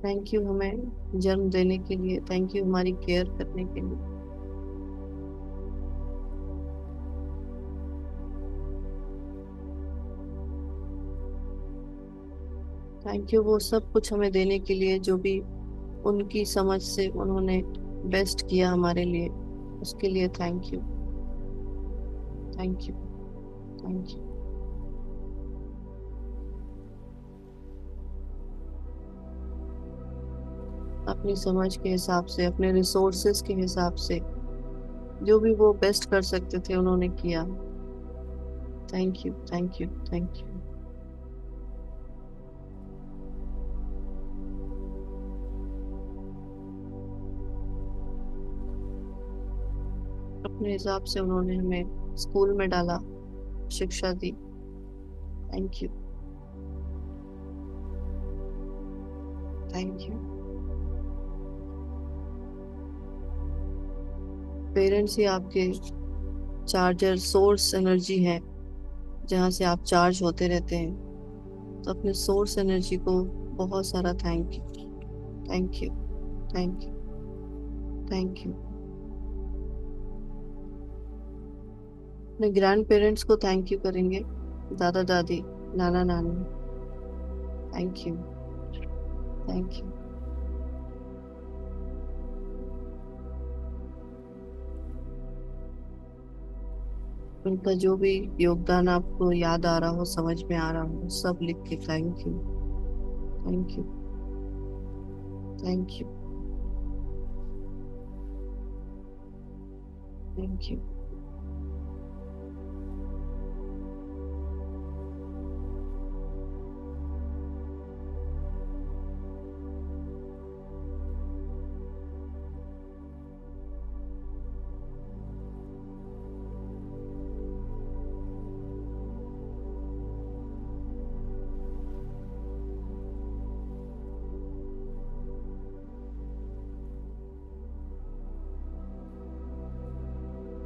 Thank you हमें जन्म देने के लिए, थैंक यू हमारी केयर करने के लिए। थैंक यू वो सब कुछ हमें देने के लिए जो भी उनकी समझ से उन्होंने बेस्ट किया हमारे लिए, उसके लिए thank you. Thank you. Thank you. अपनी समझ के हिसाब से, अपने रिसोर्सेस के हिसाब से जो भी वो बेस्ट कर सकते थे उन्होंने किया। Thank you. Thank you. Thank you. अपने हिसाब से उन्होंने हमें स्कूल में डाला, शिक्षा दी। Thank you. Thank you. Parents ही आपके चार्जर सोर्स एनर्जी है, जहाँ से आप चार्ज होते रहते हैं। तो अपने सोर्स एनर्जी को बहुत सारा thank you. Thank you. Thank you. Thank you. अपने ग्रैंड पेरेंट्स को थैंक यू करेंगे, दादा दादी, नाना नानी। Thank you. Thank you. उनका जो भी योगदान आपको याद आ रहा हो, समझ में आ रहा हो, सब लिख के thank you. Thank you. Thank you. Thank you.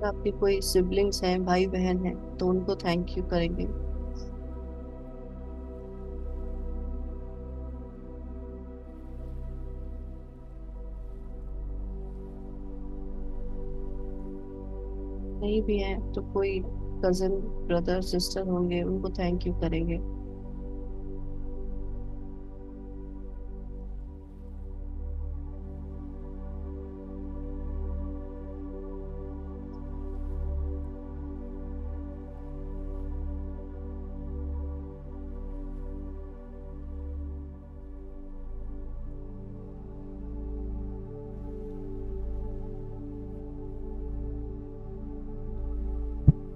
आपके कोई सिबलिंग्स हैं, भाई बहन हैं, तो उनको थैंक यू करेंगे। नहीं भी हैं तो कोई कजिन, ब्रदर, सिस्टर होंगे, उनको थैंक यू करेंगे।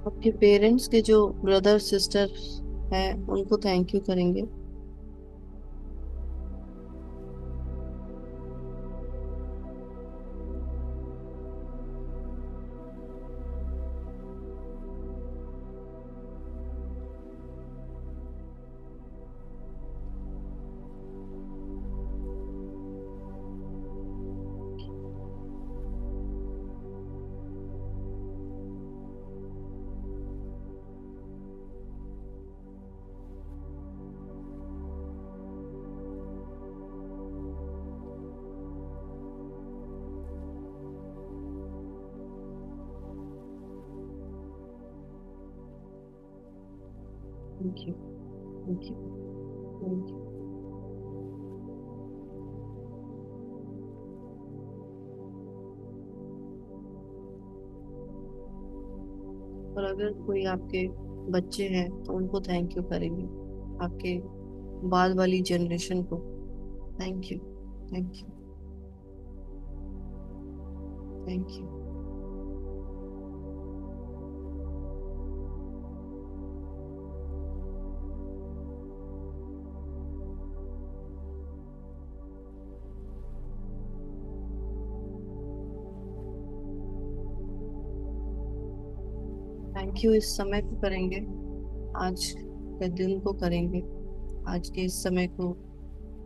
आपके पेरेंट्स के जो ब्रदर सिस्टर हैं उनको थैंक यू करेंगे। Thank you. Thank you. Thank you. और अगर कोई आपके बच्चे हैं तो उनको थैंक यू करेंगे, आपके बाद वाली जनरेशन को। Thank you. Thank you. Thank you. Thank you इस समय को करेंगे, आज के दिन को करेंगे, आज के इस समय को,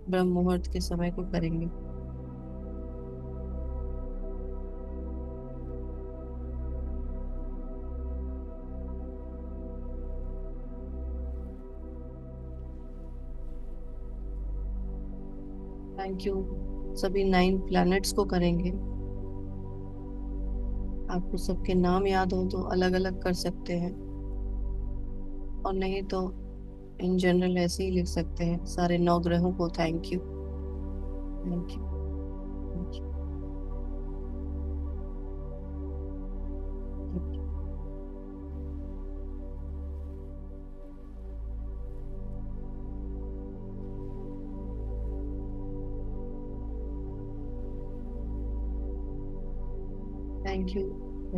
ब्रह्म मुहूर्त के समय को करेंगे। थैंक यू सभी 9 प्लैनेट्स को करेंगे। आपको सबके नाम याद हो तो अलग अलग कर सकते हैं, और नहीं तो इन जनरल ऐसे ही लिख सकते हैं सारे 9 ग्रहों को thank you. Thank you. Thank you. Thank you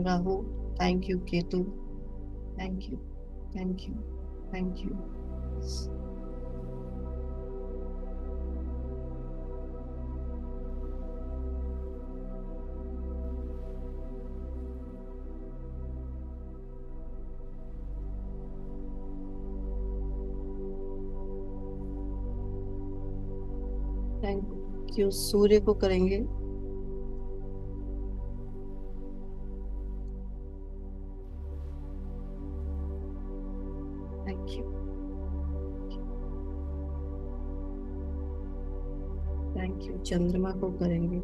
Rahu. Thank you Ketu. Thank you. Thank you. Thank you. Thank you Surya को करेंगे। Thank you. थैंक यू चंद्रमा को करेंगे।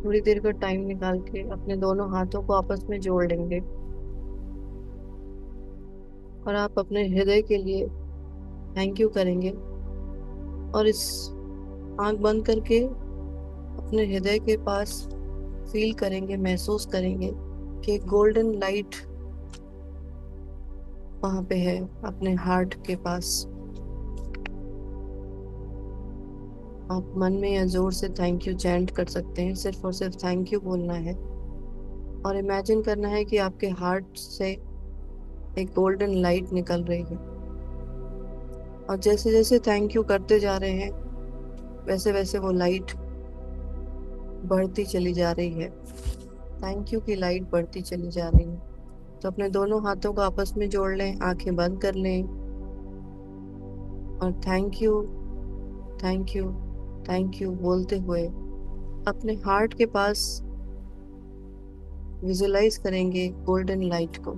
थोड़ी देर का टाइम निकाल के अपने दोनों हाथों को आपस में जोड़ लेंगे, और आप अपने हृदय के लिए थैंक यू करेंगे। और इस आंख बंद करके अपने हृदय के पास फील करेंगे, महसूस करेंगे कि गोल्डन लाइट वहां पे है अपने हार्ट के पास। आप मन में या जोर से थैंक यू चैंट कर सकते हैं, सिर्फ और सिर्फ थैंक यू बोलना है। और इमेजिन करना है कि आपके हार्ट से एक गोल्डन लाइट निकल रही है, और जैसे जैसे थैंक यू करते जा रहे हैं वैसे वैसे वो लाइट बढ़ती चली जा रही है। थैंक यू की लाइट बढ़ती चली जा रही है। तो अपने दोनों हाथों को आपस में जोड़ लें, आंखें बंद कर लें, और thank you, thank you, thank you बोलते हुए अपने हार्ट के पास विजुलाइज करेंगे गोल्डन लाइट को।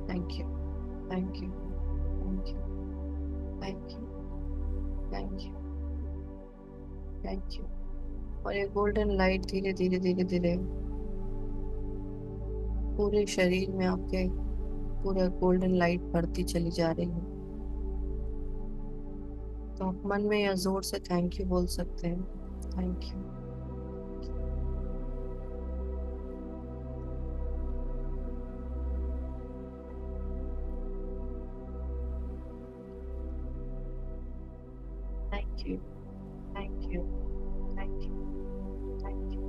Thank you. Thank you. Thank you. Thank you. Thank you. Thank you. और ये गोल्डन लाइट धीरे धीरे धीरे धीरे पूरे शरीर में आपके पूरा गोल्डन लाइट बढ़ती चली जा रही है। तो आप मन में या जोर से थैंक यू बोल सकते हैं। Thank you. Thank you. Thank you. Thank you. Thank you.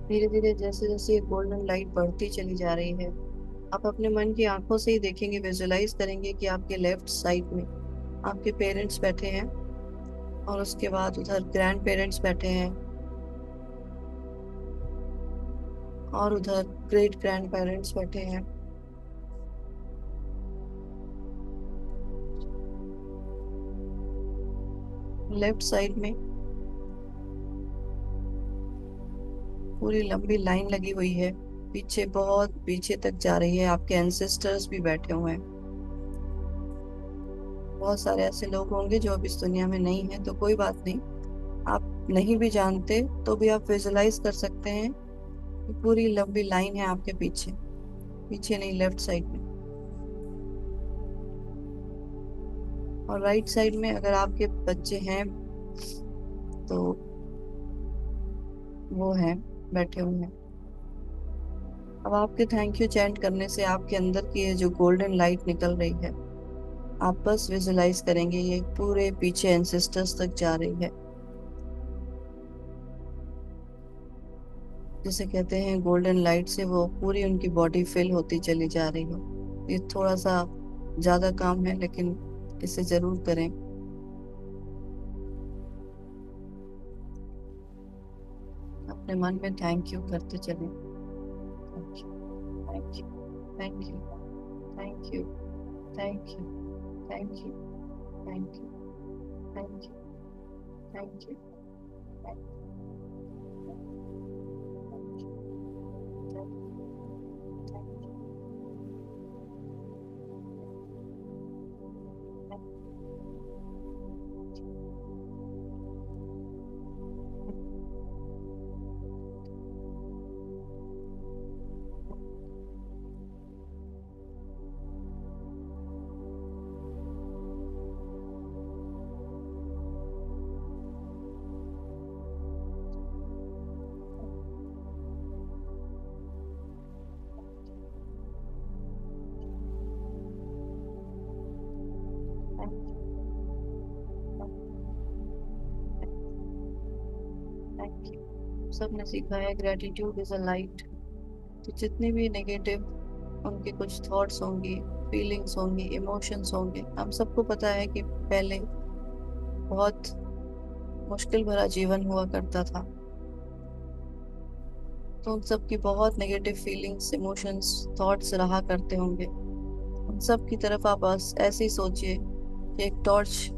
धीरे धीरे जैसे जैसे ये गोल्डन लाइट बढ़ती चली जा रही है, आप अपने मन की आंखों से ही देखेंगे, विजुलाइज करेंगे कि आपके लेफ्ट साइड में आपके पेरेंट्स बैठे हैं, और उसके बाद उधर ग्रैंड पेरेंट्स बैठे हैं, और उधर ग्रेट ग्रैंड पेरेंट्स बैठे हैं। लेफ्ट साइड में पूरी लंबी लाइन लगी हुई है, पीछे बहुत पीछे तक जा रही है, आपके एंसेस्टर्स भी बैठे हुए हैं। बहुत सारे ऐसे लोग होंगे जो अब इस दुनिया में नहीं है, तो कोई बात नहीं, आप नहीं भी जानते तो भी आप विजुलाइज कर सकते हैं ये पूरी लंबी लाइन है आपके पीछे, पीछे नहीं, लेफ्ट साइड में। और राइट साइड में अगर आपके बच्चे हैं तो वो हैं, बैठे हुए हैं। अब आपके थैंक यू चैंट करने से आपके अंदर की ये जो गोल्डन लाइट निकल रही है, आप बस विजुलाइज करेंगे ये पूरे पीछे एंसेस्टर्स तक जा रही है। जिसे कहते हैं गोल्डन लाइट से वो पूरी उनकी बॉडी फिल होती चली जा रही है। ये थोड़ा सा ज्यादा काम है, लेकिन इसे जरूर करें। अपने मन में थैंक यू करते चलें। Thank you, thank you, thank you, thank you, thank you, thank you, thank you, thank you, thank you, thank you. सबने सीखा है ग्रेटिट्यूड इज अ लाइट। तो जितने भी नेगेटिव उनके कुछ थॉट्स होंगी, फीलिंग्स होंगी, इमोशंस होंगे, हम सबको पता है कि पहले बहुत मुश्किल भरा जीवन हुआ करता था। तो उन सब की बहुत नेगेटिव फीलिंग्स, इमोशंस, थॉट्स रहा करते होंगे। उन सब की तरफ आप बस ऐसे ही सोचिए कि एक टॉर्च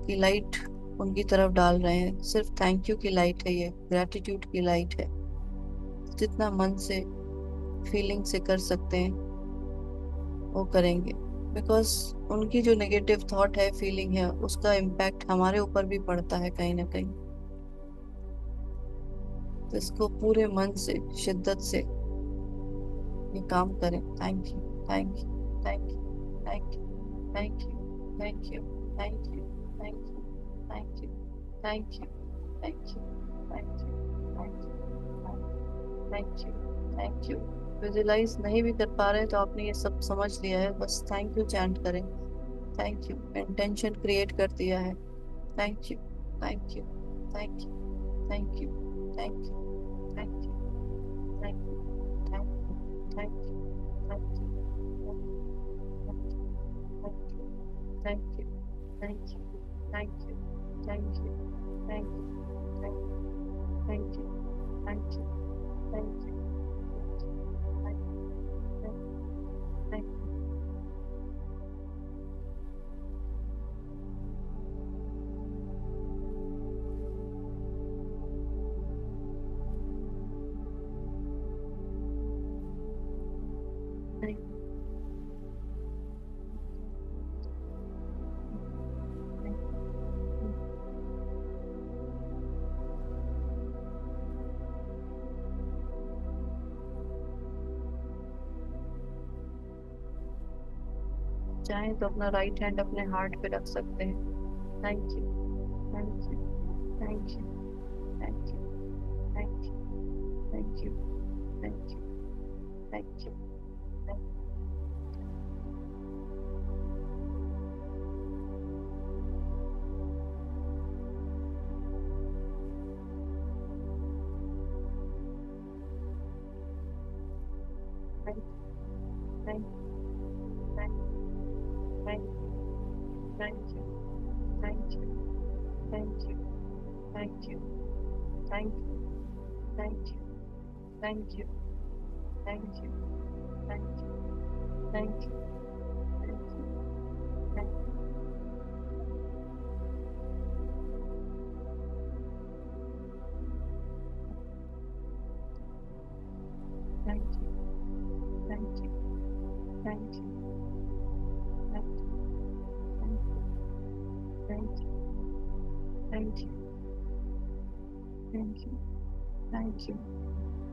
की लाइट उनकी तरफ डाल रहे हैं। सिर्फ थैंक यू की लाइट है, ये ग्रेटिट्यूड की लाइट है। जितना मन से, फीलिंग से कर सकते हैं वो करेंगे। बिकॉज उनकी जो नेगेटिव थॉट है, फीलिंग है, उसका इम्पैक्ट हमारे ऊपर भी पड़ता है कहीं ना कहीं। तो इसको पूरे मन से, शिद्दत से ये काम करें। Thank you, thank you, thank you, thank you, thank you, thank you, thank you, thank you, thank you, thank you, thank you, thank you, thank you, thank you, thank you. Visualise नहीं भी कर पा रहे तो आपने ये सब समझ लिया है, बस थैंक यू चैंट करें। थैंक यू, इंटेंशन क्रिएट कर दिया है। Thank you, thank you, thank you, thank you, thank you, thank you, thank you, thank you, thank you, thank you, thank you, thank you, thank you, thank you, thank you, thank you, thank you, thank you, thank you. चाहें तो अपना right hand अपने heart पे रख सकते हैं। Thank you, thank you, thank you, thank you, thank you, thank you, thank you, thank you, thank thank you, thank you, thank you, thank you, thank you, thank you, thank you, thank you, thank you, thank you, thank you, thank you, thank you, thank you, thank you, thank you, thank you,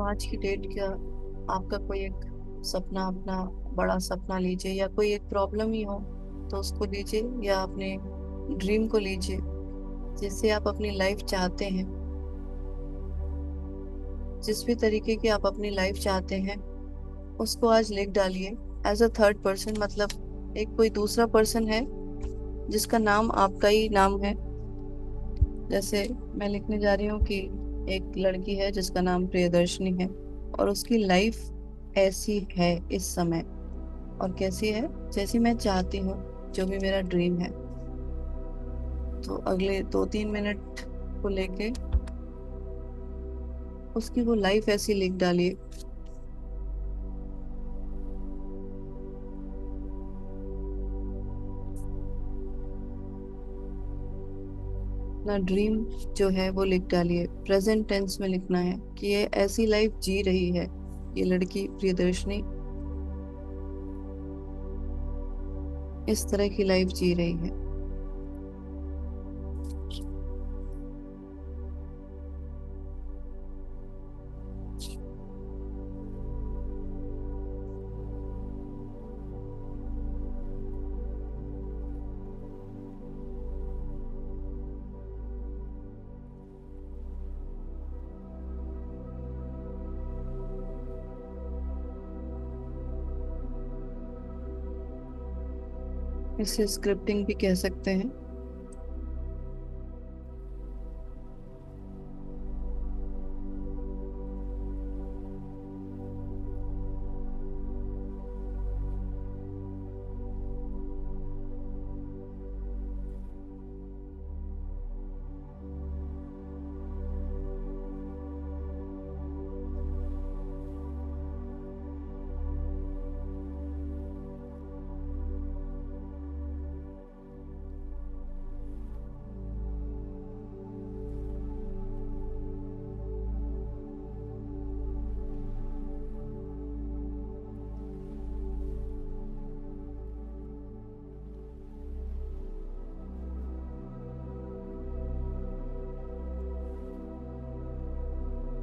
आज की date क्या, आपका कोई एक सपना, अपना बड़ा सपना लीजिए, या कोई एक प्रॉब्लम ही हो तो उसको लीजिए, या अपने ड्रीम को लीजिए, जिससे आप अपनी लाइफ चाहते हैं, जिस भी तरीके की आप अपनी लाइफ चाहते हैं उसको आज लिख डालिए एज अ थर्ड पर्सन। मतलब एक कोई दूसरा पर्सन है जिसका नाम आपका ही नाम है। जैसे मैं लिखने जा रही हूँ कि एक लड़की है जिसका नाम प्रियदर्शनी है, और उसकी लाइफ ऐसी है इस समय, और कैसी है जैसी मैं चाहती हूँ, जो भी मेरा ड्रीम है। तो अगले 2-3 मिनट को लेके उसकी वो लाइफ ऐसी लिख डालिए। ना ड्रीम जो है वो लिख डालिए, प्रेजेंट टेंस में लिखना है कि ये ऐसी लाइफ जी रही है, ये लड़की प्रियदर्शनी इस तरह की लाइफ जी रही है। इसे स्क्रिप्टिंग भी कह सकते हैं।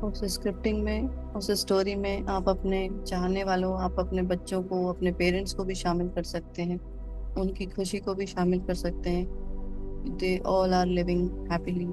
उस स्क्रिप्टिंग में, उस स्टोरी में आप अपने चाहने वालों, आप अपने बच्चों को, अपने पेरेंट्स को भी शामिल कर सकते हैं, उनकी खुशी को भी शामिल कर सकते हैं। They all are living happily.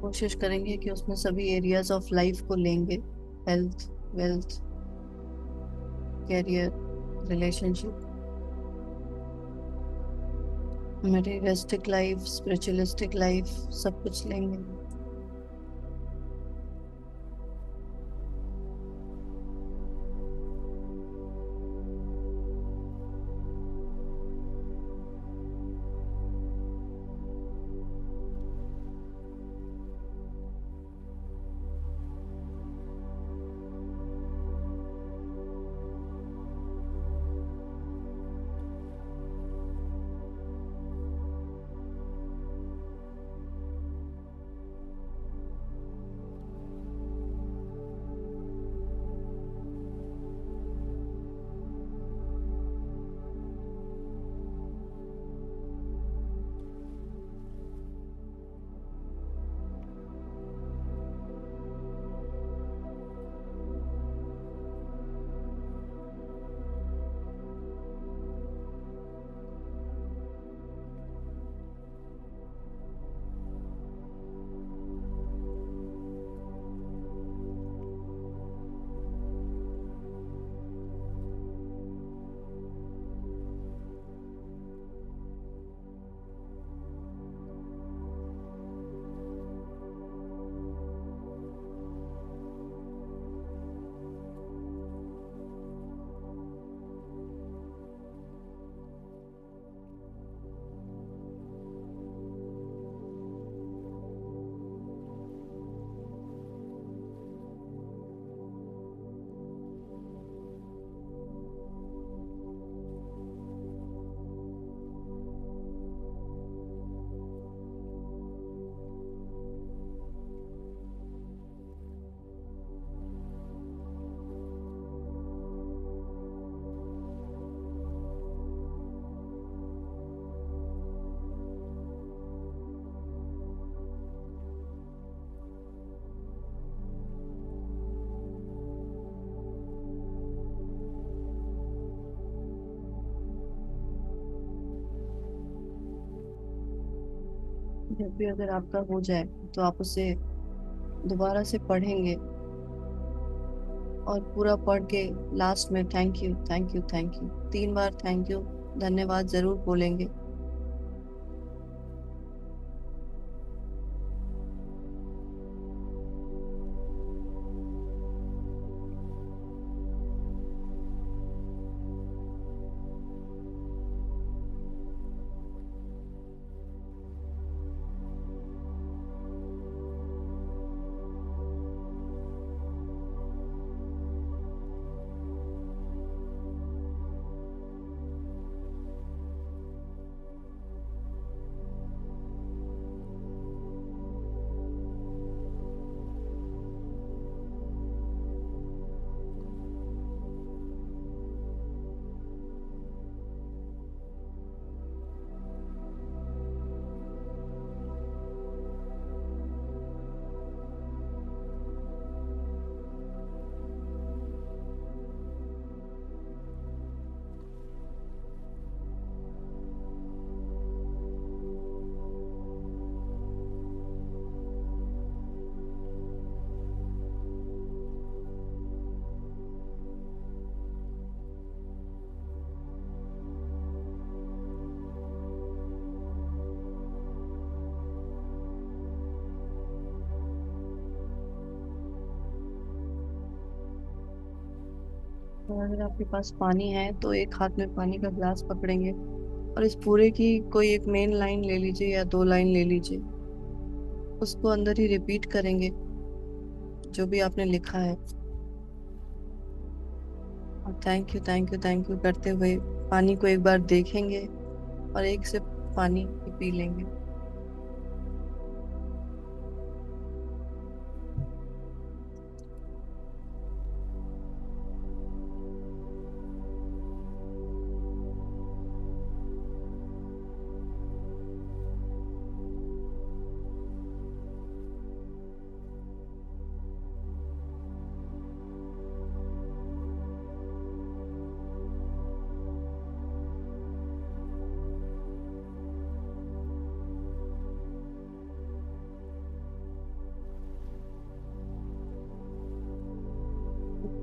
कोशिश करेंगे कि उसमें सभी एरियाज ऑफ लाइफ को लेंगे। Health, wealth, career, relationship, materialistic life, spiritualistic life, सब कुछ लेंगे। जब भी अगर आपका हो जाए तो आप उसे दोबारा से पढ़ेंगे और पूरा पढ़ के लास्ट में thank you thank you thank you 3 bar thank you धन्यवाद जरूर बोलेंगे। और अगर आपके पास पानी है तो एक हाथ में पानी का ग्लास पकड़ेंगे और इस पूरे की कोई एक मेन लाइन ले लीजिए या 2 लाइन ले लीजिए, उसको अंदर ही रिपीट करेंगे जो भी आपने लिखा है, और thank you thank you thank you करते हुए पानी को एक बार देखेंगे और एक सिप पानी पी लेंगे।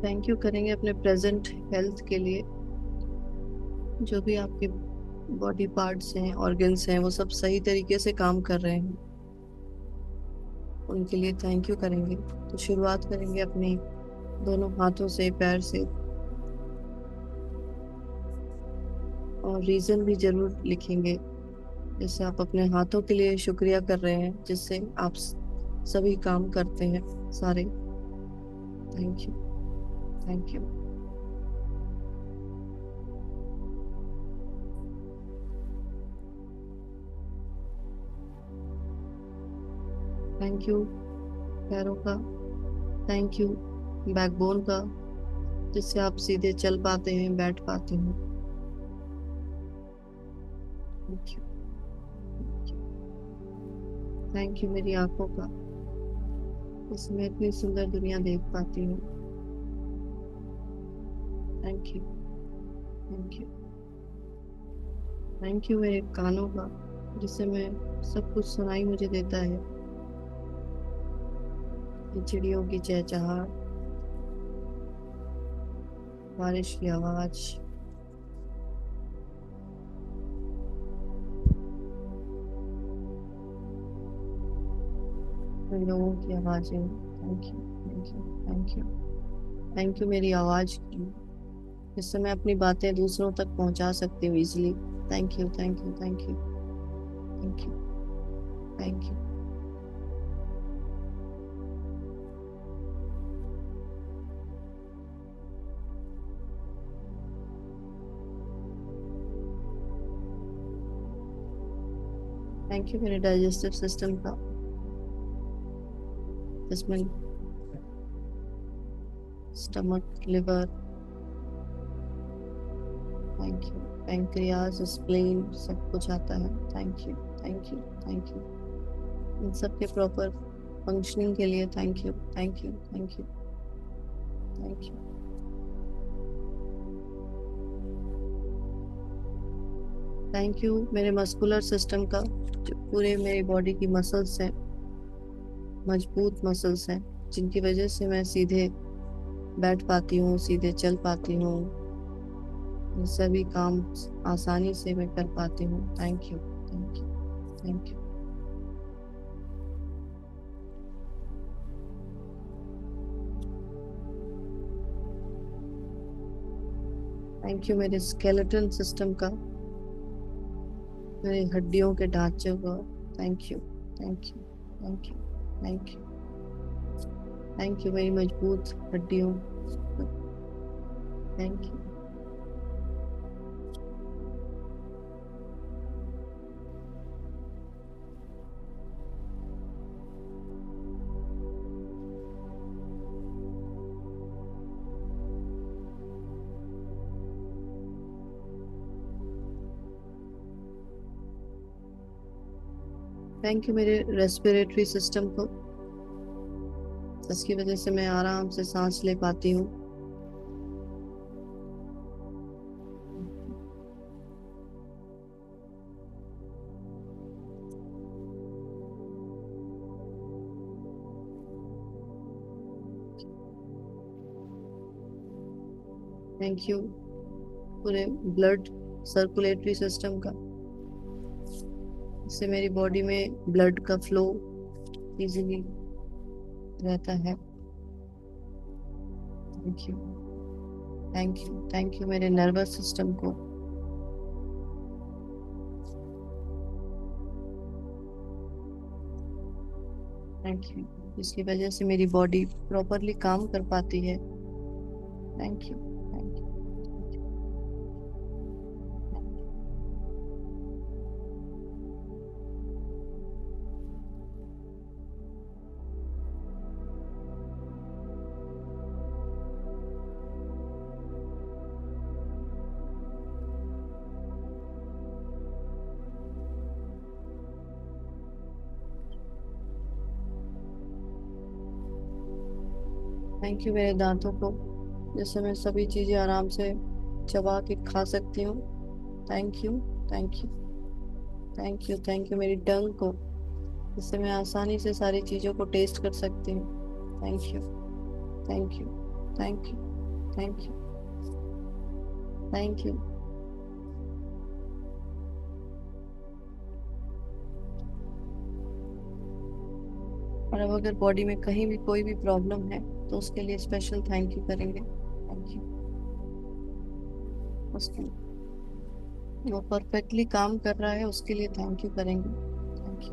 थैंक यू करेंगे अपने प्रेजेंट हेल्थ के लिए, जो भी आपके बॉडी पार्ट्स हैं ऑर्गन्स हैं वो सब सही तरीके से काम कर रहे हैं, उनके लिए थैंक यू करेंगे। तो शुरुआत करेंगे अपने दोनों हाथों से, पैर से, और रीजन भी जरूर लिखेंगे, जैसे आप अपने हाथों के लिए शुक्रिया कर रहे हैं जिससे आप सभी काम करते हैं सारे। Thank you thank you thank you पैरों का, थैंक यू बैकबोन का, जिससे आप सीधे चल पाते हैं, बैठ पाते हैं। थैंक यू थैंक यू मेरी आंखों का, इसमें इतनी सुंदर दुनिया देख पाती हूँ। Thank you thank you thank you मेरे कानों का, जिससे मैं सब कुछ सुनाई मुझे देता है, ये चिड़ियों की चहचहाट, बारिश की आवाज, लोगों की आवाजें। Thank you thank you thank you thank you मेरी आवाज की, जिससे मैं अपनी बातें दूसरों तक पहुंचा सकती हूँ easily. Thank you thank you thank you thank you thank you thank you मेरे डाइजेस्टिव सिस्टम का, जिसमें stomach, liver, thank you pancreas, spleen, सब कुछ आता है। Thank you thank you thank you in सब के प्रॉपर फंक्शनिंग के लिए thank you thank you thank you thank you thank you मेरे मस्कुलर सिस्टम का, जो पूरे मेरी बॉडी की मसल्स हैं, मजबूत मसल्स हैं, जिनकी वजह से मैं सीधे बैठ पाती हूँ, सीधे चल पाती हूँ, ये सभी काम आसानी से मैं कर पाती हूँ। Thank you, thank you, thank you. Thank you मेरे स्केलेटन सिस्टम का, मेरी हड्डियों के ढांचे का। Thank you, thank you, thank you, thank you, thank you मेरी मजबूत हड्डियों। थैंक यू, थैंक यू मेरे रेस्पिरेटरी सिस्टम को, जिसकी वजह से मैं आराम से सांस ले पाती हूँ। थैंक यू पूरे ब्लड सर्कुलेटरी सिस्टम का, इससे मेरी बॉडी में ब्लड का फ्लो इजीली रहता है। Thank you, thank you, thank you मेरे नर्वस सिस्टम को। थैंक यू, जिसकी वजह से मेरी बॉडी प्रॉपरली काम कर पाती है। Thank you, thank you, thank you मेरे दांतों को, जिससे मैं सभी चीजें आराम से चबा के खा सकती हूँ। Thank you, thank you, thank you, thank you मेरी टंग को, जिससे मैं आसानी से सारी चीजों को टेस्ट कर सकती हूँ। Thank you, thank you, thank you, thank you, thank you. और अब अगर बॉडी में कहीं भी कोई भी प्रॉब्लम है तो उसके लिए स्पेशल थैंक यू करेंगे। थैंक यू, उसके वो परफेक्टली काम कर रहा है उसके लिए थैंक यू करेंगे। Thank you,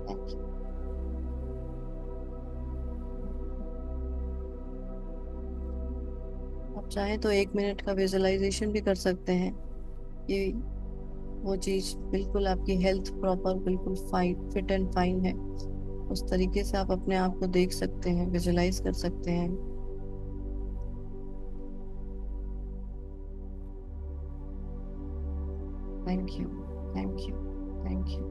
thank you. आप चाहें तो 1 मिनट का विजुअलाइजेशन भी कर सकते हैं कि वो चीज बिल्कुल आपकी हेल्थ प्रॉपर बिल्कुल फाइन फिट एंड फाइन है। उस तरीके से आप अपने आप को देख सकते हैं, विजुअलाइज कर सकते हैं। Thank you, thank you, thank you,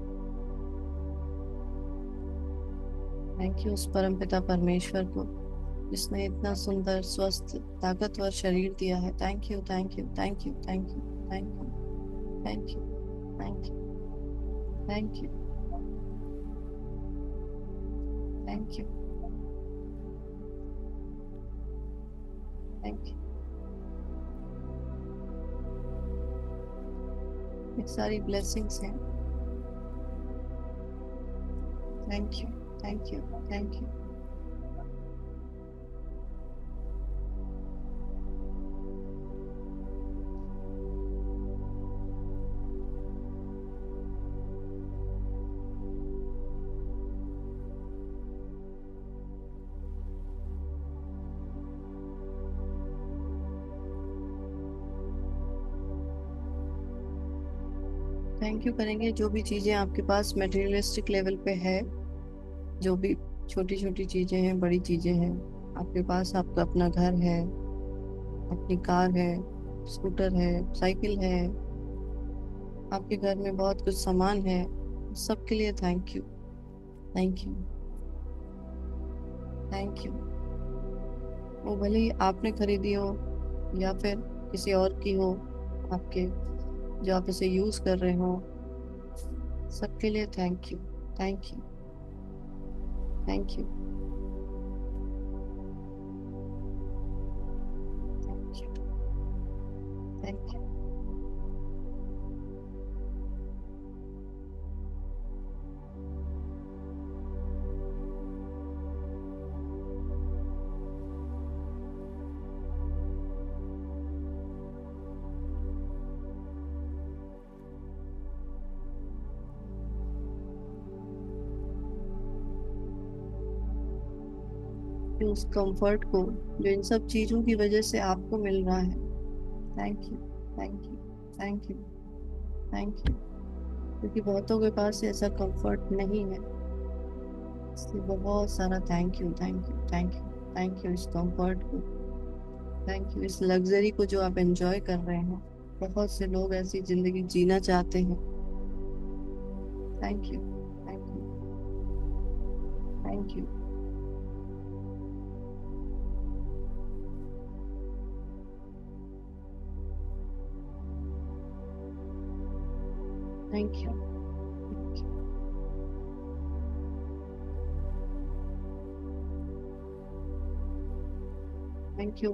thank you उस परमपिता परमेश्वर को, जिसने इतना सुंदर स्वस्थ ताकतवर शरीर दिया है। Thank you, thank you, thank you, thank you, thank you, thank you, thank you, thank you, thank you, thank you. ये सारी ब्लेसिंग्स हैं। Thank you, thank you, thank you. Thank you करेंगे जो भी चीजें आपके पास मटेरियलिस्टिक लेवल पे है, जो भी छोटी छोटी चीजें हैं, बड़ी चीजें हैं आपके पास। आपका अपना घर है, अपनी कार है, स्कूटर है, साइकिल है, आपके घर में बहुत कुछ सामान है, सबके लिए thank you, thank you, thank you. वो भले ही आपने खरीदी हो या फिर किसी और की हो, आपके जो आप इसे यूज कर रहे हो, सबके लिए thank you. Thank you. Thank you. Thank you. Thank you. कि उस कंफर्ट को जो इन सब चीजों की वजह से आपको मिल रहा है, thank you. Thank you. Thank you. Thank you. क्योंकि बहुतों के पास ऐसा कंफर्ट नहीं है, इसलिए बहुत सारा thank you. Thank you. Thank you. Thank you इस कंफर्ट को, थैंक यू इस लग्जरी को जो आप एंजॉय कर रहे हैं। बहुत से लोग ऐसी जिंदगी जीना चाहते हैं। Thank you. Thank you. Thank you. Thank you. Thank you.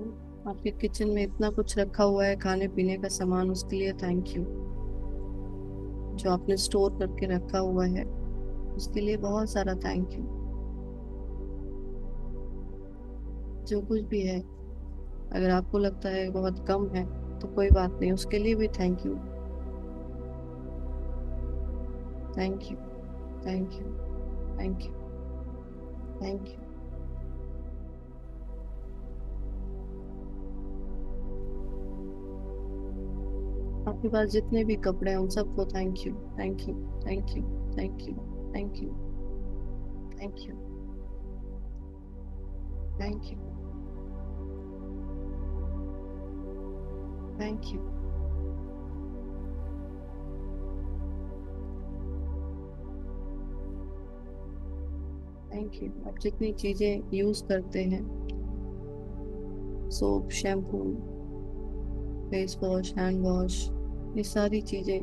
आपके किचन में इतना कुछ रखा हुआ है खाने पीने का सामान, उसके लिए थैंक यू। जो आपने स्टोर करके रखा हुआ है, उसके लिए बहुत सारा थैंक यू। जो कुछ भी है, अगर आपको लगता है बहुत कम है तो कोई बात नहीं, उसके लिए भी thank you. Thank you. Thank you. Thank you. Thank you. आपके पास जितने भी कपड़े हैं उन सबको thank you. Thank you. Thank you. Thank you. Thank you. Thank you. Thank you. Thank you. Thank you. आप जितनी चीजें यूज करते हैं, soap, shampoo, face wash, hand wash, ये सारी चीजें,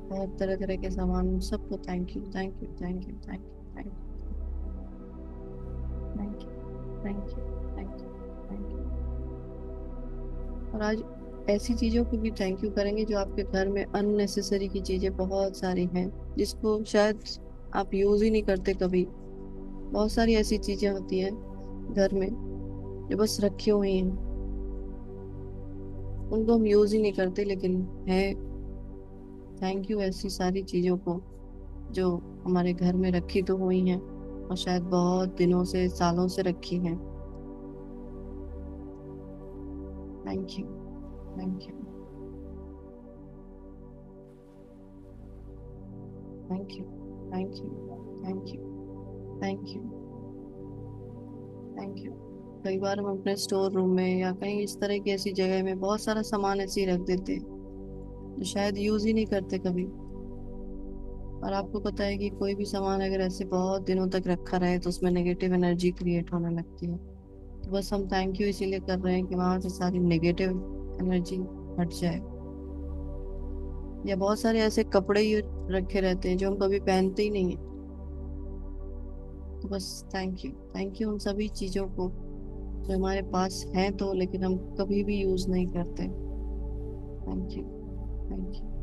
बहुत तरह तरह के सामान, उन सबको thank you. Thank you. Thank you. Thank you. Thank you. Thank you. Thank you. Thank you. Thank you. और आज ऐसी चीजों को भी थैंक यू करेंगे जो आपके घर में अननेसेसरी की चीजें बहुत सारी हैं, जिसको शायद आप यूज ही नहीं करते कभी। बहुत सारी ऐसी चीजें होती हैं घर में जो बस रखी हुई हैं, उनको हम यूज ही नहीं करते, लेकिन है। थैंक यू ऐसी सारी चीजों को जो हमारे घर में रखी तो हुई हैं और शायद बहुत दिनों से, सालों से रखी हैं। Thank you. Thank you. Thank you. Thank you. Thank you. Thank you. Thank you. कई बार हम अपने स्टोर रूम में या कहीं इस तरह की ऐसी जगह में बहुत सारा सामान ऐसे ही रख देते हैं जो शायद यूज ही नहीं करते कभी। और आपको पता है कि कोई भी सामान अगर ऐसे बहुत दिनों तक रखा रहे तो उसमें नेगेटिव एनर्जी क्रिएट होने लगती है। तो बस हम थैंक यू इसीलिए कर रहे हैं कि वहां से सारी नेगेटिव एनर्जी हट जाए। या बहुत सारे ऐसे कपड़े ही रखे रहते हैं जो हम कभी पहनते ही नहीं है, तो बस थैंक यू। थैंक यू उन सभी चीजों को जो हमारे पास हैं तो लेकिन हम कभी भी यूज नहीं करते। Thank you. Thank you.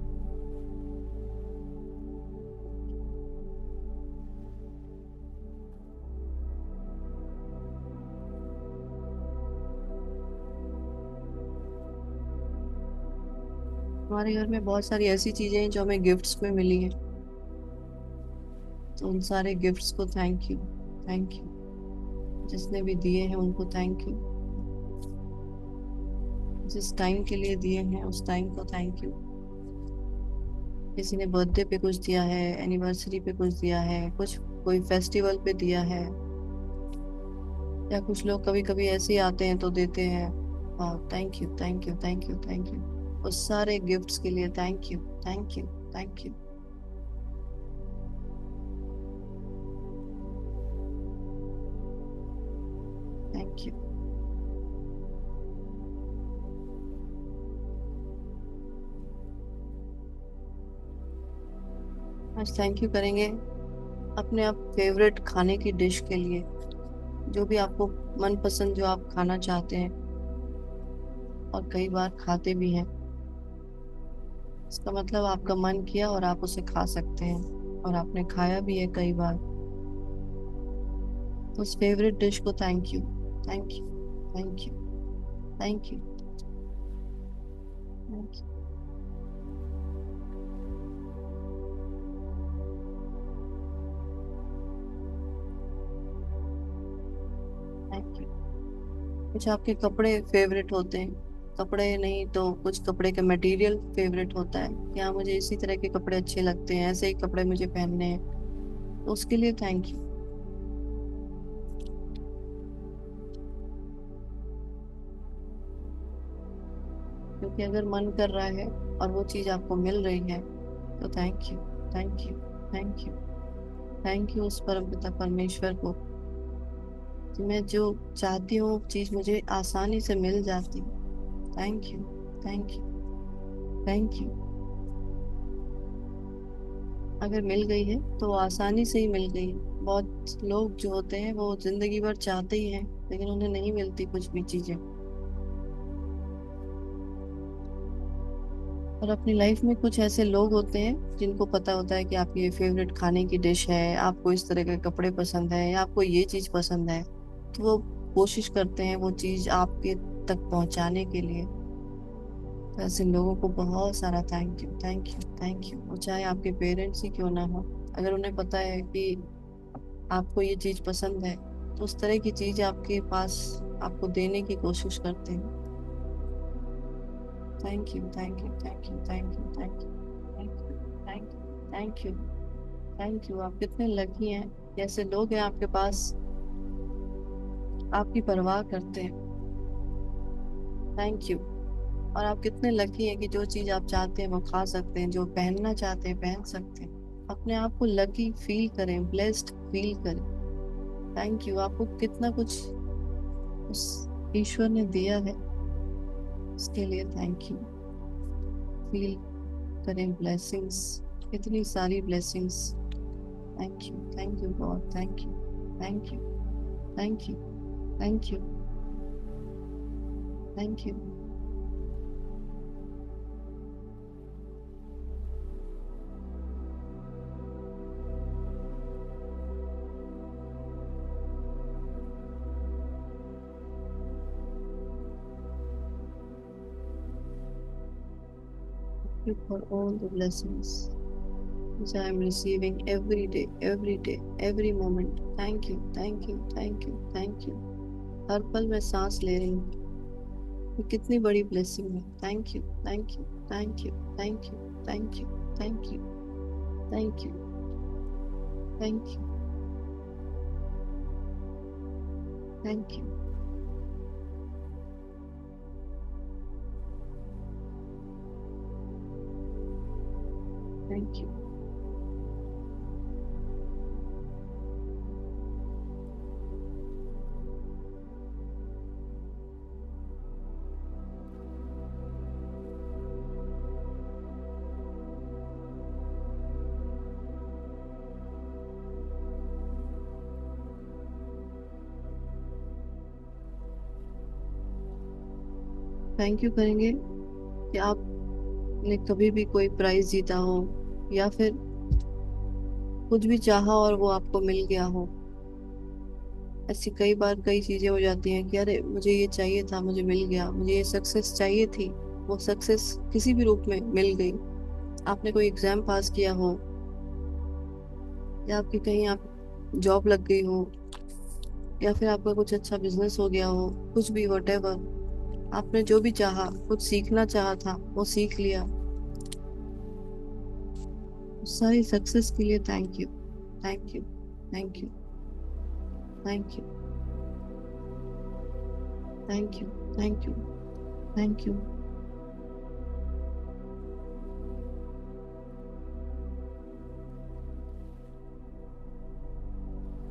हमारे घर में बहुत सारी ऐसी चीजें हैं जो हमें गिफ्ट्स में मिली हैं, तो उन सारे गिफ्ट्स को थैंक यू। Thank you. जिसने भी दिए हैं उनको थैंक यू। जिस टाइम के लिए दिए हैं उस टाइम को थैंक यू। किसी ने बर्थडे पे कुछ दिया है, एनिवर्सरी पे कुछ दिया है, कुछ कोई फेस्टिवल पे दिया है, या कुछ लोग कभी कभी ऐसे ही आते हैं तो देते हैं। Thank you. Thank you. Thank you. Thank you उस सारे गिफ्ट्स के लिए thank you. Thank you. Thank you. Thank you. आज थैंक यू करेंगे अपने आप फेवरेट खाने की डिश के लिए, जो भी आपको मनपसंद, जो आप खाना चाहते हैं और कई बार खाते भी हैं। इसका मतलब आपका मन किया और आप उसे खा सकते हैं, और आपने खाया भी है कई बार। तो उस फेवरेट डिश को thank you, thank you, thank you, thank you, thank you, thank you. कुछ आपके कपड़े फेवरेट होते हैं, कपड़े नहीं तो कुछ कपड़े का मटेरियल फेवरेट होता है, या मुझे इसी तरह के कपड़े अच्छे लगते हैं, ऐसे ही कपड़े मुझे पहनने हैं, तो उसके लिए थैंक यू। क्योंकि अगर मन कर रहा है और वो चीज आपको मिल रही है, तो thank you, thank you, thank you, thank you उस परमपिता परमेश्वर को कि मैं जो चाहती हूँ चीज मुझे आसानी से मिल जाती। Thank you, thank you, thank you. अगर मिल गई है तो वो आसानी से ही मिल गई है। बहुत लोग जो होते हैं वो जिंदगी भर चाहते ही हैं, लेकिन उन्हें नहीं मिलती कुछ भी चीजें। और अपनी लाइफ में कुछ ऐसे लोग होते हैं जिनको पता होता है कि आपकी ये फेवरेट खाने की डिश है, आपको इस तरह के कपड़े पसंद है, या आपको ये चीज पसंद है, तो वो कोशिश करते हैं वो चीज आपके तक पहुंचाने के लिए। तो ऐसे लोगों को बहुत सारा thank you, thank you, thank you. वो चाहे आपके पेरेंट्स ही क्यों ना हो, अगर उन्हें पता है कि आपको ये चीज पसंद है, तो उस तरह की चीज आपके पास आपको देने की कोशिश करते हैं। Thank you, thank you, thank you, thank you, thank you, thank you, thank you, thank you, thank you. आप कितने लकी हैं, जैसे लोग हैं आपके पास, आपकी परवाह करते हैं। Thank you. और आप कितने लकी हैं कि जो चीज आप चाहते हैं वो खा सकते हैं, जो पहनना चाहते हैं पहन सकते हैं। अपने आप को लकी फील करें, ब्लेस्ड फील करें। Thank you. आपको कितना कुछ उस ईश्वर ने दिया है, उसके लिए थैंक यू। फील करें ब्लेसिंग्स, इतनी सारी blessings. Thank you, thank you God, thank you, thank you, thank you, thank you, thank you. You for all the blessings which I am receiving every day, every moment. Thank you, thank you, thank you, thank you। हर पल मैं सांस ले रही हूँ, ये कितनी बड़ी blessing है। Thank you, thank you, thank you, thank you, thank you, thank you, thank you, thank you, thank you, thank you. Thank you करेंगे कि आपने कभी भी कोई प्राइज जीता हो, या फिर कुछ भी चाहा और वो आपको मिल गया हो। ऐसी कई बार कई चीजें हो जाती हैं कि अरे मुझे ये चाहिए था, मुझे मिल गया, मुझे ये सक्सेस चाहिए थी, वो सक्सेस किसी भी रूप में मिल गई। आपने कोई एग्जाम पास किया हो, या आपकी कहीं आप जॉब लग गई हो, या फिर आपका कुछ अच्छा बिजनेस हो गया हो, कुछ भी वटेवर, आपने जो भी चाहा, कुछ सीखना चाहा था वो सीख लिया। उस सारी सक्सेस के लिए thank you, thank you, thank you, thank you, thank you, thank you, thank you,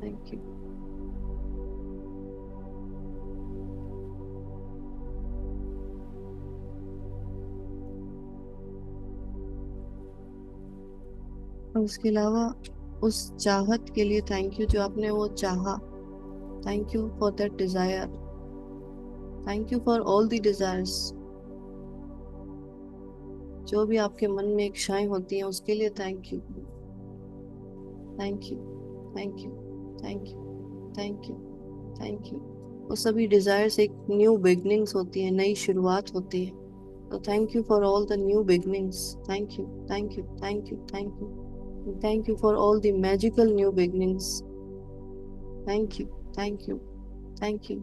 thank you. और उसके अलावा उस चाहत के लिए थैंक यू जो आपने वो चाहा। Thank you for that desire. Thank you for all the desires. जो भी आपके मन में इच्छाएं होती हैं उसके लिए thank you. Thank you. Thank you. Thank you. Thank you. Thank you. वो सभी डिजायर्स एक न्यू बिगनिंग्स होती है, नई शुरुआत होती है। तो thank you for all the new beginnings. Thank you. Thank you. Thank you. Thank you. Thank you for all the magical new beginnings. Thank you. Thank you. Thank you.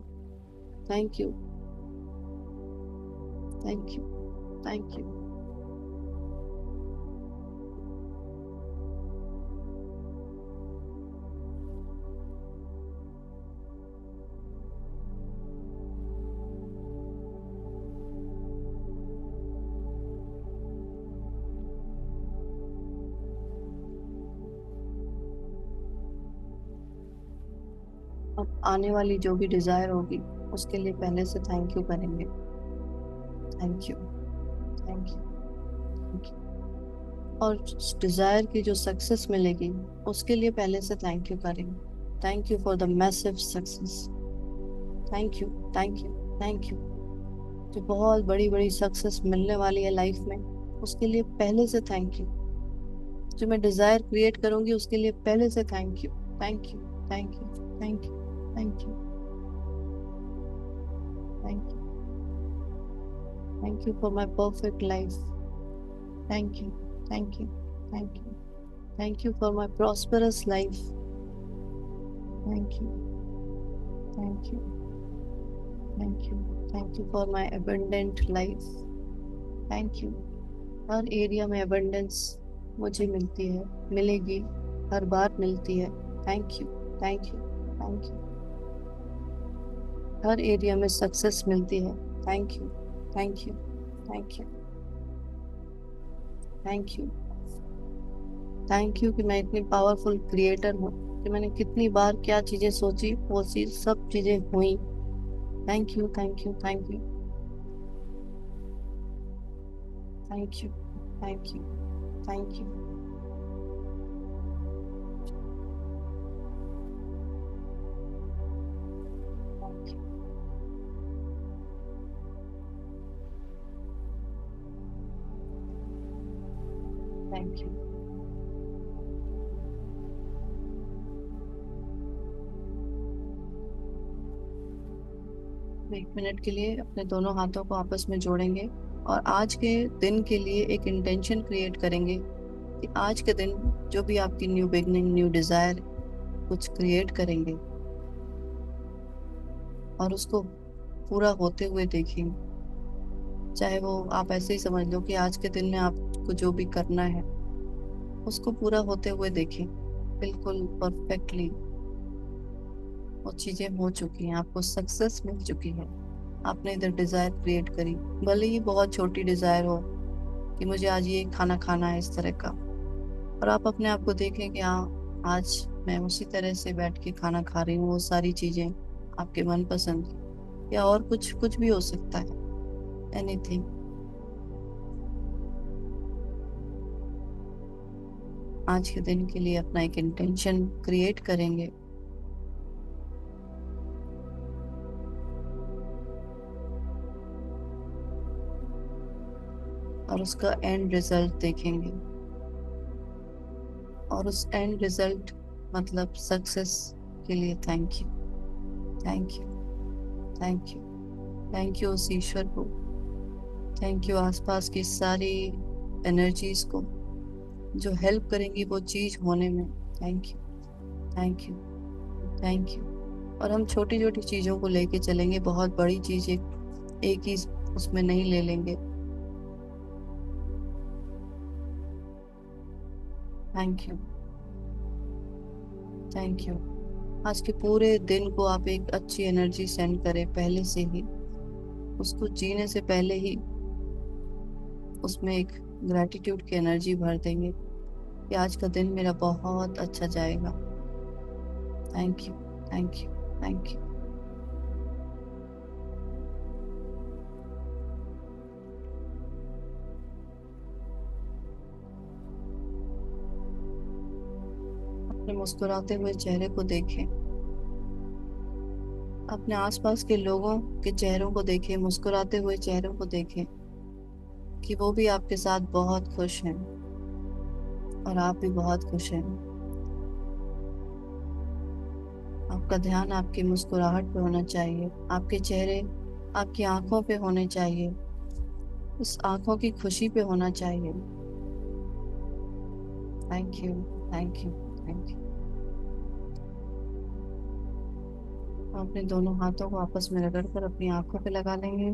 Thank you. Thank you. Thank you. अब आने वाली जो भी Dzire होगी उसके लिए पहले से थैंक यू करेंगे। Thank you. Thank you. Thank you. और डिजायर की जो सक्सेस मिलेगी उसके लिए पहले से थैंक यू करेंगे। Thank you for the massive success. Thank you. Thank you. Thank you. जो बहुत बड़ी बड़ी सक्सेस मिलने वाली है लाइफ में उसके लिए पहले से थैंक यू। जो मैं डिजायर क्रिएट करूंगी उसके लिए पहले से thank you. Thank you. Thank you. Thank you. Thank you. Thank you. Thank you for my perfect life. Thank you. Thank you. Thank you. Thank you for my prosperous life. Thank you. Thank you. Thank you. Thank you for my abundant life. Thank you. Her area में abundance मुझे मिलती है, मिलेगी, हर बार मिलती है। Thank you. Thank you. Thank you. Her area में success मिलती है। Thank you. Thank you. Thank you. Thank you. Thank you कि मैं इतनी पावरफुल क्रिएटर हूँ कि मैंने कितनी बार क्या चीजें सोची वो चीज सब चीजें हुई। Thank you. Thank you. Thank you. Thank you. Thank you. Thank you. Thank you. 1 minute के लिए अपने दोनों हाथों को आपस में जोड़ेंगे और आज के दिन के लिए एक इंटेंशन क्रिएट करेंगे कि आज के दिन जो भी आपकी न्यू बिगनिंग, न्यू डिजायर कुछ क्रिएट करेंगे और उसको पूरा होते हुए देखेंगे। चाहे वो आप ऐसे ही समझ लो कि आज के दिन में आपको जो भी करना है उसको पूरा होते हुए देखें। बिल्कुल परफेक्टली वो चीजें हो चुकी हैं, आपको सक्सेस मिल चुकी है। आपने इधर डिजायर क्रिएट करी, भले ही बहुत छोटी डिजायर हो कि मुझे आज ये खाना खाना है इस तरह का, और आप अपने आप को देखें कि हाँ आज मैं उसी तरह से बैठ के खाना खा रही हूँ, वो सारी चीजें आपके मनपसंद की, या और कुछ कुछ भी हो सकता है, एनीथिंग। आज के दिन के लिए अपना एक इंटेंशन क्रिएट करेंगे और उसका एंड रिजल्ट देखेंगे। और उस एंड रिजल्ट मतलब सक्सेस के लिए thank you. Thank you. Thank you. Thank you उस ईश्वर को। थैंक यू आसपास की सारी एनर्जीज को जो हेल्प करेंगी वो चीज होने में। Thank you. Thank you. Thank you. और हम छोटी छोटी चीजों को लेके चलेंगे, बहुत बड़ी चीज एक ही उसमें नहीं ले लेंगे। Thank you. Thank you. आज के पूरे दिन को आप एक अच्छी एनर्जी सेंड करें पहले से ही, उसको जीने से पहले ही उसमें एक ग्रैटिट्यूड की एनर्जी भर देंगे कि आज का दिन मेरा बहुत अच्छा जाएगा। Thank you. Thank you. Thank you. अपने मुस्कुराते हुए चेहरे को देखें। अपने आसपास के लोगों के चेहरों को देखें, मुस्कुराते हुए चेहरों को देखें कि वो भी आपके साथ बहुत खुश हैं और आप भी बहुत खुश हैं। आपका ध्यान आपकी मुस्कुराहट पे होना चाहिए, आपके चेहरे आपकी आंखों पे होने चाहिए, उस आंखों की खुशी पे होना चाहिए। Thank you, thank you, thank you. अपने दोनों हाथों को आपस में रगड़कर अपनी आंखों पे लगा लेंगे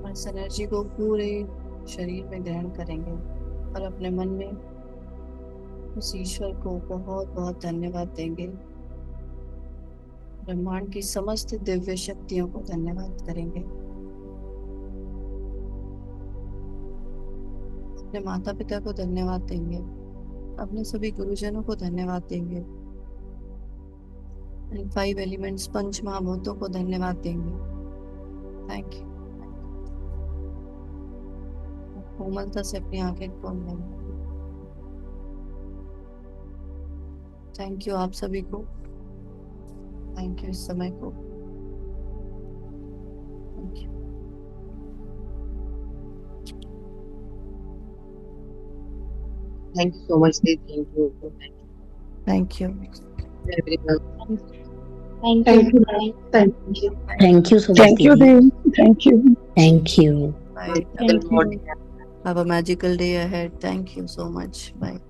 और इस एनर्जी को पूरे शरीर में ग्रहण करेंगे और अपने मन में उस ईश्वर को बहुत बहुत धन्यवाद देंगे। ब्रह्मांड की समस्त दिव्य शक्तियों को धन्यवाद करेंगे। अपने माता पिता को धन्यवाद देंगे, अपने सभी गुरुजनों को धन्यवाद देंगे, एंड 5 एलिमेंट्स पंच महाभूतों को धन्यवाद देंगे। Thank you. कोमलता से अपनी आंखें खोल लेंगे। थैंक यू आप सभी को, थैंक यू इस समय को, thank you. Thank you so much, Dave. Thank you. Thank you. Everyone. Thank Thank you. you. Thank you. Thank you so much, Thank you, Didi. Dev. Thank you. Thank you. Bye. Have a good Thank you. morning. Have a magical day ahead. Thank you so much. Bye.